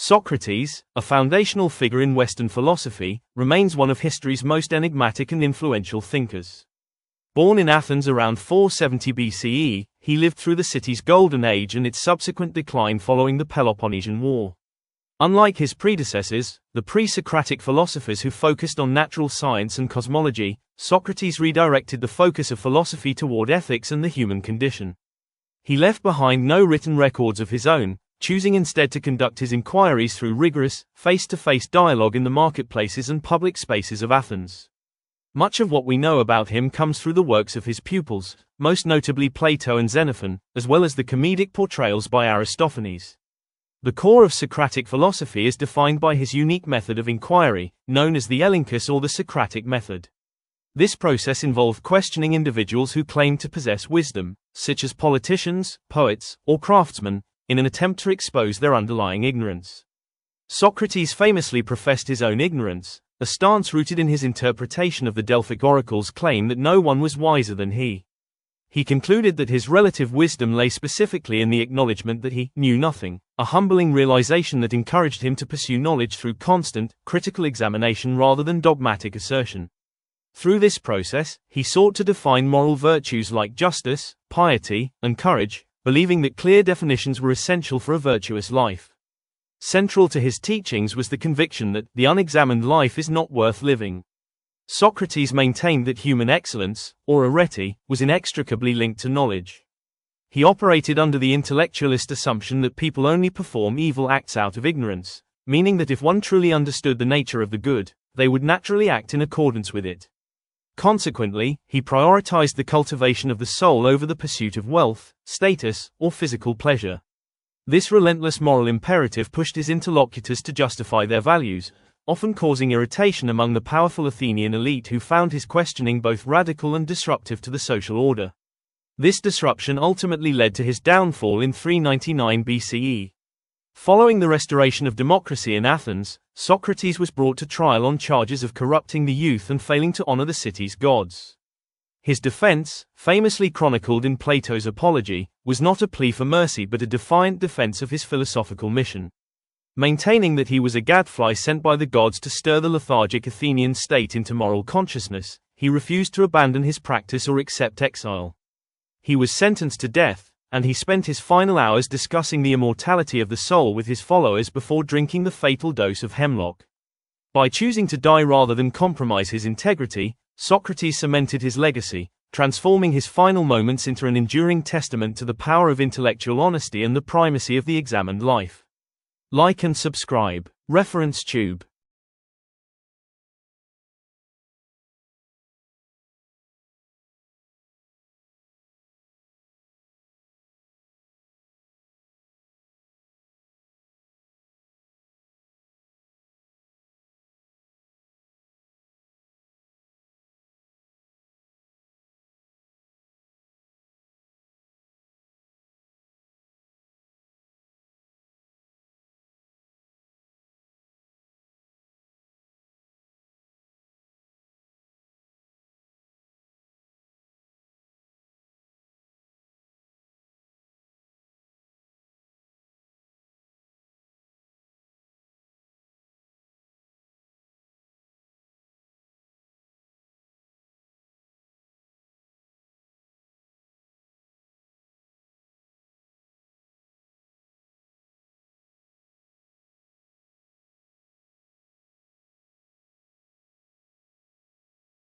Socrates, a foundational figure in Western philosophy, remains one of history's most enigmatic and influential thinkers. Born in Athens around 470 BCE, he lived through the city's golden age and its subsequent decline following the Peloponnesian War. Unlike his predecessors, the pre-Socratic philosophers who focused on natural science and cosmology, Socrates redirected the focus of philosophy toward ethics and the human condition. He left behind no written records of his own, choosing instead to conduct his inquiries through rigorous, face-to-face dialogue in the marketplaces and public spaces of Athens. Much of what we know about him comes through the works of his pupils, most notably Plato and Xenophon, as well as the comedic portrayals by Aristophanes. The core of Socratic philosophy is defined by his unique method of inquiry, known as the elenchus or the Socratic Method. This process involved questioning individuals who claimed to possess wisdom, such as politicians, poets, or craftsmen, in an attempt to expose their underlying ignorance. Socrates famously professed his own ignorance, a stance rooted in his interpretation of the Delphic oracle's claim that no one was wiser than he. He concluded that his relative wisdom lay specifically in the acknowledgement that he knew nothing, a humbling realization that encouraged him to pursue knowledge through constant, critical examination rather than dogmatic assertion. Through this process, he sought to define moral virtues like justice, piety, and courage, believing that clear definitions were essential for a virtuous life. Central to his teachings was the conviction that the unexamined life is not worth living. Socrates maintained that human excellence, or arete, was inextricably linked to knowledge. He operated under the intellectualist assumption that people only perform evil acts out of ignorance, meaning that if one truly understood the nature of the good, they would naturally act in accordance with it. Consequently, he prioritized the cultivation of the soul over the pursuit of wealth, status, or physical pleasure. This relentless moral imperative pushed his interlocutors to justify their values, often causing irritation among the powerful Athenian elite who found his questioning both radical and disruptive to the social order. This disruption ultimately led to his downfall in 399 BCE. Following the restoration of democracy in Athens, Socrates was brought to trial on charges of corrupting the youth and failing to honor the city's gods. His defense, famously chronicled in Plato's Apology, was not a plea for mercy but a defiant defense of his philosophical mission. Maintaining that he was a gadfly sent by the gods to stir the lethargic Athenian state into moral consciousness, he refused to abandon his practice or accept exile. He was sentenced to death, and he spent his final hours discussing the immortality of the soul with his followers before drinking the fatal dose of hemlock. By choosing to die rather than compromise his integrity, Socrates cemented his legacy, transforming his final moments into an enduring testament to the power of intellectual honesty and the primacy of the examined life. Like and subscribe. Reference Tube.